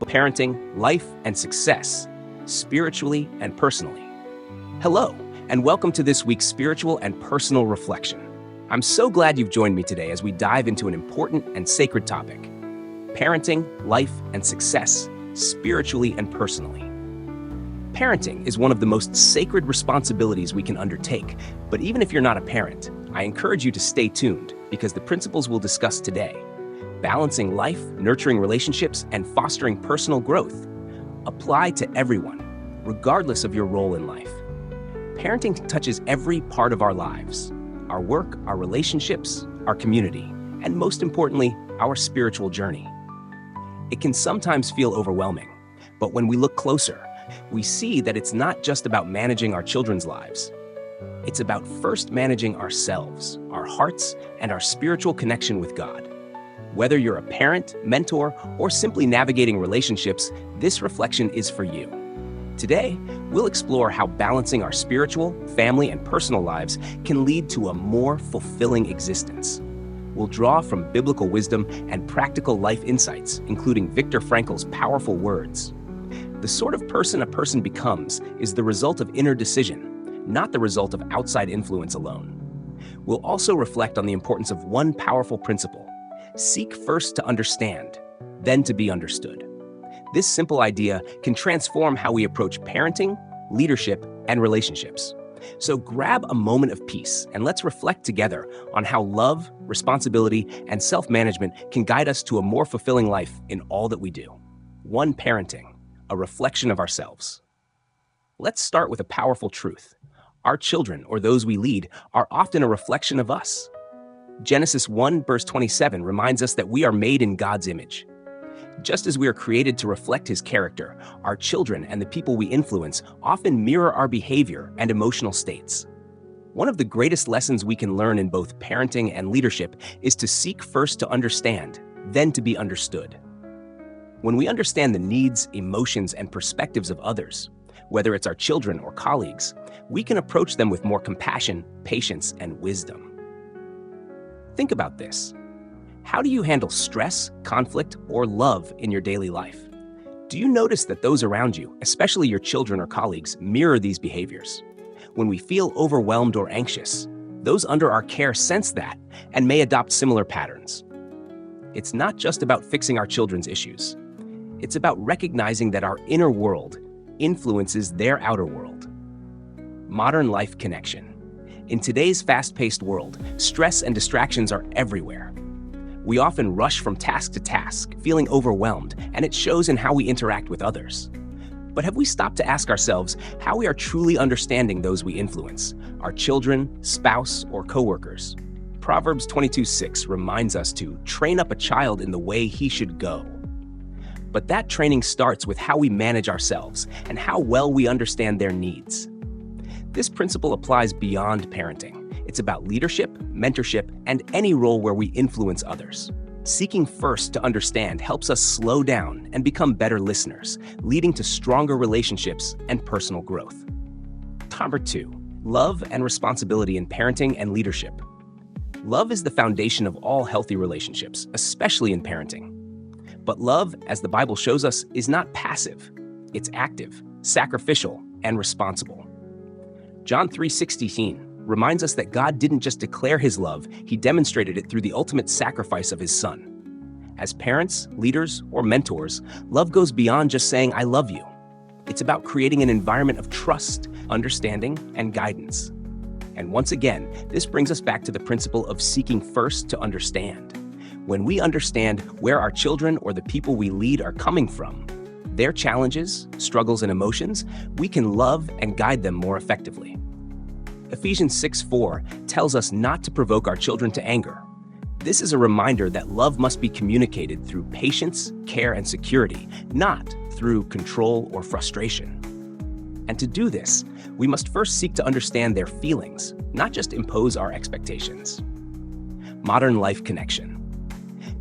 parenting, life, and success, spiritually and personally. Hello, and welcome to this week's spiritual and personal reflection. I'm so glad you've joined me today as we dive into an important and sacred topic: parenting, life, and success, spiritually and personally. Parenting is one of the most sacred responsibilities we can undertake, but even if you're not a parent, I encourage you to stay tuned because the principles we'll discuss today, balancing life, nurturing relationships, and fostering personal growth, apply to everyone, regardless of your role in life. Parenting touches every part of our lives: our work, our relationships, our community, and most importantly, our spiritual journey. It can sometimes feel overwhelming, but when we look closer, we see that it's not just about managing our children's lives. It's about first managing ourselves, our hearts, and our spiritual connection with God. Whether you're a parent, mentor, or simply navigating relationships, this reflection is for you. Today, we'll explore how balancing our spiritual, family, and personal lives can lead to a more fulfilling existence. We'll draw from biblical wisdom and practical life insights, including Viktor Frankl's powerful words. The sort of person a person becomes is the result of inner decision, not the result of outside influence alone. We'll also reflect on the importance of one powerful principle: seek first to understand, then to be understood. This simple idea can transform how we approach parenting, leadership, and relationships. So grab a moment of peace and let's reflect together on how love, responsibility, and self-management can guide us to a more fulfilling life in all that we do. One parenting, a reflection of ourselves. Let's start with a powerful truth. Our children, or those we lead, are often a reflection of us. Genesis 1 verse 27 reminds us that we are made in God's image. Just as we are created to reflect His character, our children and the people we influence often mirror our behavior and emotional states. One of the greatest lessons we can learn in both parenting and leadership is to seek first to understand, then to be understood. When we understand the needs, emotions, and perspectives of others, whether it's our children or colleagues, we can approach them with more compassion, patience, and wisdom. Think about this. How do you handle stress, conflict, or love in your daily life? Do you notice that those around you, especially your children or colleagues, mirror these behaviors? When we feel overwhelmed or anxious, those under our care sense that and may adopt similar patterns. It's not just about fixing our children's issues. It's about recognizing that our inner world influences their outer world. Modern life connection. In today's fast-paced world, stress and distractions are everywhere. We often rush from task to task, feeling overwhelmed, and it shows in how we interact with others. But have we stopped to ask ourselves how we are truly understanding those we influence, our children, spouse, or coworkers? Proverbs 22:6 reminds us to train up a child in the way he should go. But that training starts with how we manage ourselves and how well we understand their needs. This principle applies beyond parenting. It's about leadership, mentorship, and any role where we influence others. Seeking first to understand helps us slow down and become better listeners, leading to stronger relationships and personal growth. Number 2, love and responsibility in parenting and leadership. Love is the foundation of all healthy relationships, especially in parenting. But love, as the Bible shows us, is not passive. It's active, sacrificial, and responsible. John 3:16 reminds us that God didn't just declare His love, He demonstrated it through the ultimate sacrifice of His Son. As parents, leaders, or mentors, love goes beyond just saying, "I love you." It's about creating an environment of trust, understanding, and guidance. And once again, this brings us back to the principle of seeking first to understand. When we understand where our children or the people we lead are coming from, their challenges, struggles, and emotions, we can love and guide them more effectively. Ephesians 6:4 tells us not to provoke our children to anger. This is a reminder that love must be communicated through patience, care, and security, not through control or frustration. And to do this, we must first seek to understand their feelings, not just impose our expectations. Modern life connection.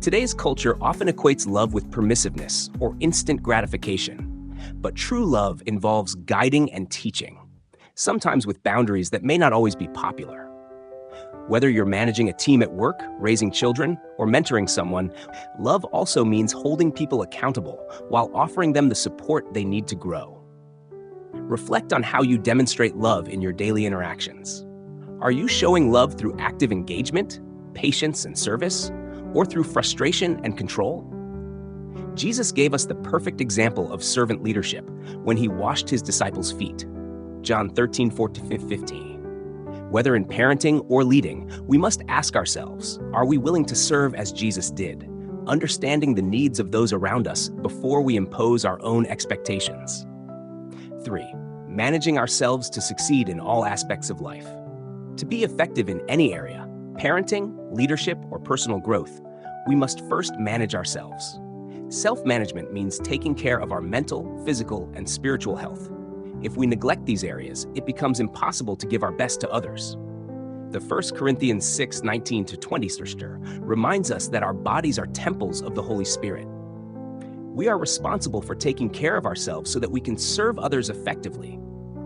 Today's culture often equates love with permissiveness or instant gratification, but true love involves guiding and teaching, sometimes with boundaries that may not always be popular. Whether you're managing a team at work, raising children, or mentoring someone, love also means holding people accountable while offering them the support they need to grow. Reflect on how you demonstrate love in your daily interactions. Are you showing love through active engagement, patience and service, or through frustration and control? Jesus gave us the perfect example of servant leadership when he washed his disciples' feet. John 13:4-15. Whether in parenting or leading, we must ask ourselves, are we willing to serve as Jesus did, understanding the needs of those around us before we impose our own expectations? 3. Managing ourselves to succeed in all aspects of life. To be effective in any area, parenting, leadership, or personal growth, we must first manage ourselves. Self-management means taking care of our mental, physical, and spiritual health. If we neglect these areas, it becomes impossible to give our best to others. The 1 Corinthians 6:19-20 scripture reminds us that our bodies are temples of the Holy Spirit. We are responsible for taking care of ourselves so that we can serve others effectively.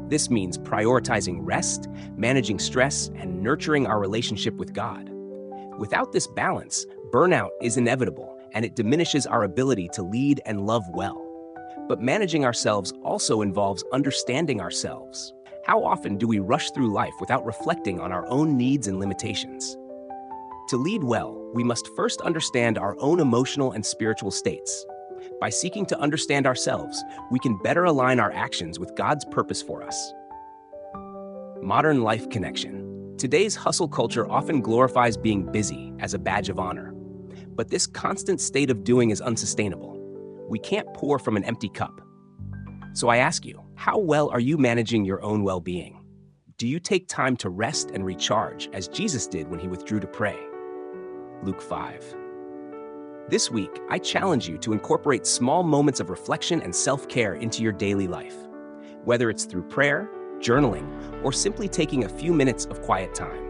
This means prioritizing rest, managing stress, and nurturing our relationship with God. Without this balance, burnout is inevitable, and it diminishes our ability to lead and love well. But managing ourselves also involves understanding ourselves. How often do we rush through life without reflecting on our own needs and limitations? To lead well, we must first understand our own emotional and spiritual states. By seeking to understand ourselves, we can better align our actions with God's purpose for us. Modern life connection. Today's hustle culture often glorifies being busy as a badge of honor. But this constant state of doing is unsustainable. We can't pour from an empty cup. So I ask you, how well are you managing your own well-being? Do you take time to rest and recharge as Jesus did when he withdrew to pray? Luke 5. This week, I challenge you to incorporate small moments of reflection and self-care into your daily life. Whether it's through prayer, journaling, or simply taking a few minutes of quiet time.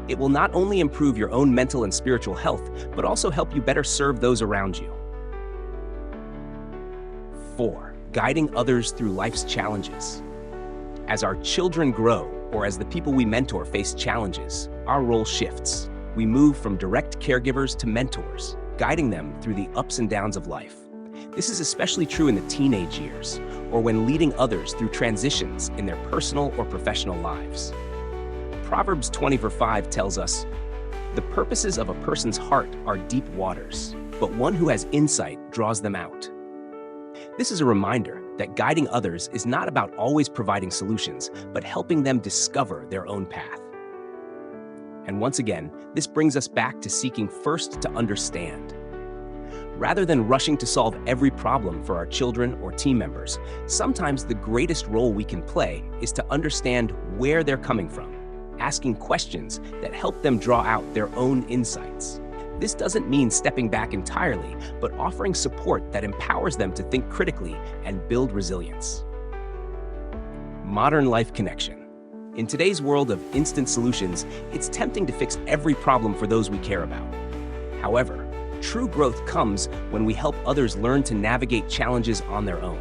It will not only improve your own mental and spiritual health, but also help you better serve those around you. 4. Guiding others through life's challenges. As our children grow, or as the people we mentor face challenges, our role shifts. We move from direct caregivers to mentors, guiding them through the ups and downs of life. This is especially true in the teenage years, or when leading others through transitions in their personal or professional lives. Proverbs 20:5 tells us, "The purposes of a person's heart are deep waters, but one who has insight draws them out." This is a reminder that guiding others is not about always providing solutions, but helping them discover their own path. And once again, this brings us back to seeking first to understand. Rather than rushing to solve every problem for our children or team members, sometimes the greatest role we can play is to understand where they're coming from, asking questions that help them draw out their own insights. This doesn't mean stepping back entirely, but offering support that empowers them to think critically and build resilience. Modern life connection. In today's world of instant solutions, it's tempting to fix every problem for those we care about. However, true growth comes when we help others learn to navigate challenges on their own.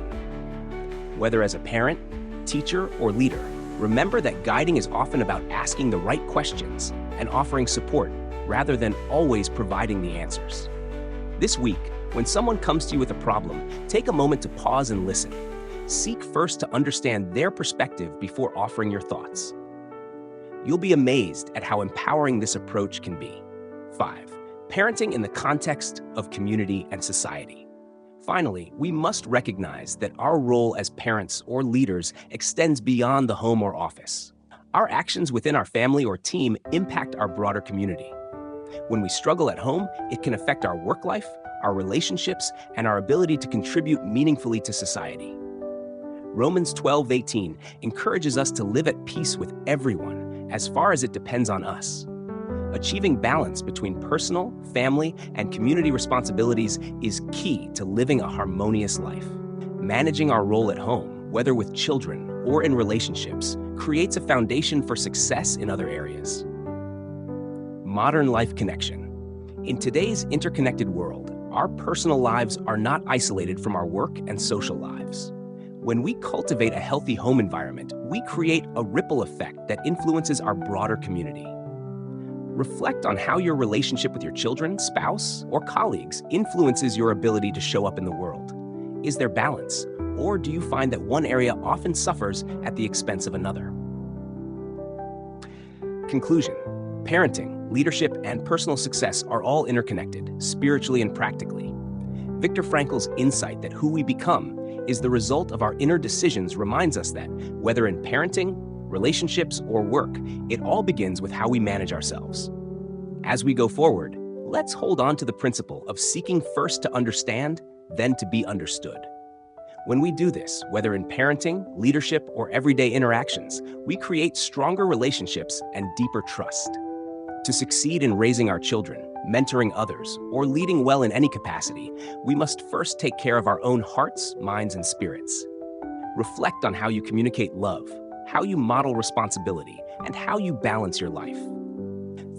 Whether as a parent, teacher, or leader, remember that guiding is often about asking the right questions and offering support rather than always providing the answers. This week, when someone comes to you with a problem, take a moment to pause and listen. Seek first to understand their perspective before offering your thoughts. You'll be amazed at how empowering this approach can be. 5. Parenting in the context of community and society. Finally, we must recognize that our role as parents or leaders extends beyond the home or office. Our actions within our family or team impact our broader community. When we struggle at home, it can affect our work life, our relationships, and our ability to contribute meaningfully to society. Romans 12:18 encourages us to live at peace with everyone as far as it depends on us. Achieving balance between personal, family, and community responsibilities is key to living a harmonious life. Managing our role at home, whether with children or in relationships, creates a foundation for success in other areas. Modern life connection. In today's interconnected world, our personal lives are not isolated from our work and social lives. When we cultivate a healthy home environment, we create a ripple effect that influences our broader community. Reflect on how your relationship with your children, spouse, or colleagues influences your ability to show up in the world. Is there balance, or do you find that one area often suffers at the expense of another? Conclusion: parenting, leadership, and personal success are all interconnected, spiritually and practically. Viktor Frankl's insight that who we become is the result of our inner decisions reminds us that, whether in parenting, relationships, or work, it all begins with how we manage ourselves. As we go forward, let's hold on to the principle of seeking first to understand, then to be understood. When we do this, whether in parenting, leadership, or everyday interactions, we create stronger relationships and deeper trust. To succeed in raising our children, mentoring others, or leading well in any capacity, we must first take care of our own hearts, minds, and spirits. Reflect on how you communicate love, how you model responsibility, and how you balance your life.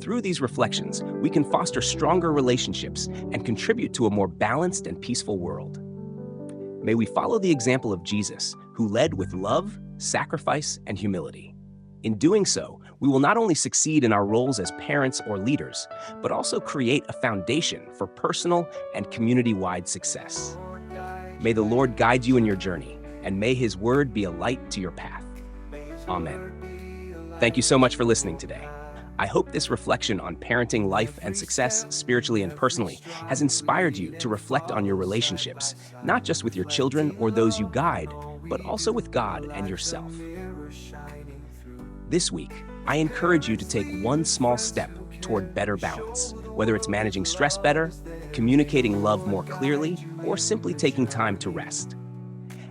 Through these reflections, we can foster stronger relationships and contribute to a more balanced and peaceful world. May we follow the example of Jesus, who led with love, sacrifice, and humility. In doing so, we will not only succeed in our roles as parents or leaders, but also create a foundation for personal and community-wide success. May the Lord guide you in your journey, and may His word be a light to your path. Amen. Thank you so much for listening today. I hope this reflection on parenting, life, and success, spiritually and personally, has inspired you to reflect on your relationships, not just with your children or those you guide, but also with God and yourself. This week, I encourage you to take one small step toward better balance, whether it's managing stress better, communicating love more clearly, or simply taking time to rest.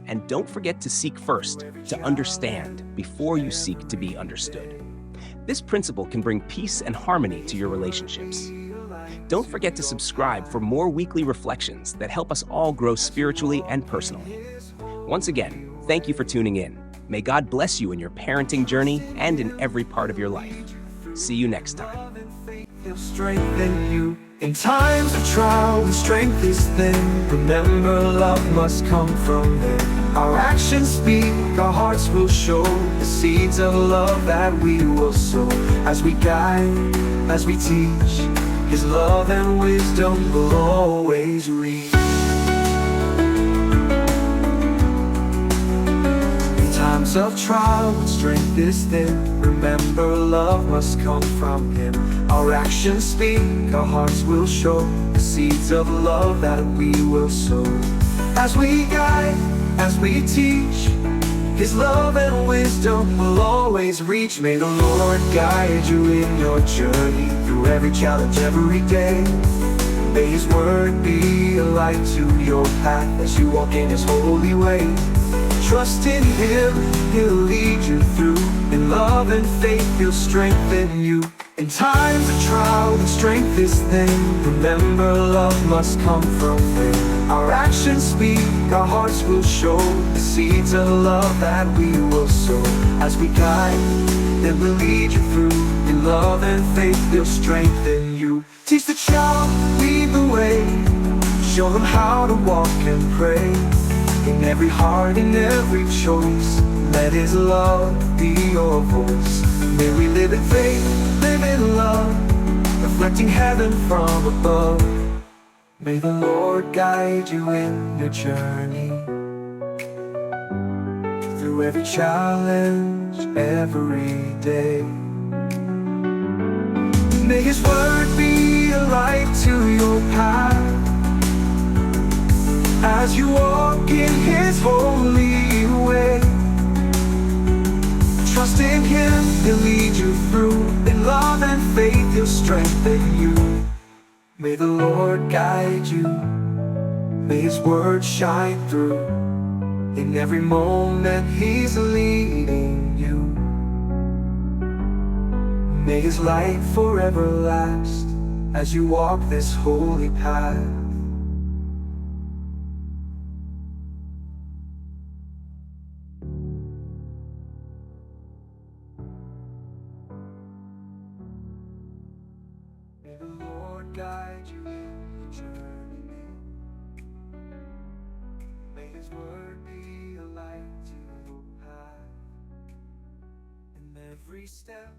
And don't forget to seek first to understand before you seek to be understood. This principle can bring peace and harmony to your relationships. Don't forget to subscribe for more weekly reflections that help us all grow spiritually and personally. Once again, thank you for tuning in. May God bless you in your parenting journey and in every part of your life. See you next time. He'll strengthen you in times of trial. When strength is thin, remember love must come from Him. Our actions speak, our hearts will show the seeds of love that we will sow. As we guide, as we teach, His love and wisdom will always reach. In times of trial, when strength is thin, remember love must come from Him. Our actions speak, our hearts will show the seeds of love that we will sow. As we guide, as we teach, His love and wisdom will always reach. May the Lord guide you in your journey through every challenge, every day. May His word be a light to your path as you walk in His holy way. Trust in Him, He'll lead you through. In love and faith, He'll strengthen you. In times of trial, when strength is thin, remember love must come from Him. Our actions speak, our hearts will show the seeds of love that we will sow. As we guide, then we'll lead you through. In love and faith, He'll strengthen you. Teach the child, lead the way. Show them how to walk and pray. In every heart, in every choice, let His love be your voice. May we live in faith, live in love, reflecting heaven from above. May the Lord guide you in your journey through every challenge, every day. May His word be a light to your path as you walk in His holy way. Trust in Him, He'll lead you through. In love and faith, He'll strengthen you. May the Lord guide you. May His word shine through. In every moment, He's leading you. May His light forever last as you walk this holy path. May the Lord guide you in your journey. May His word be a light to your path. In every step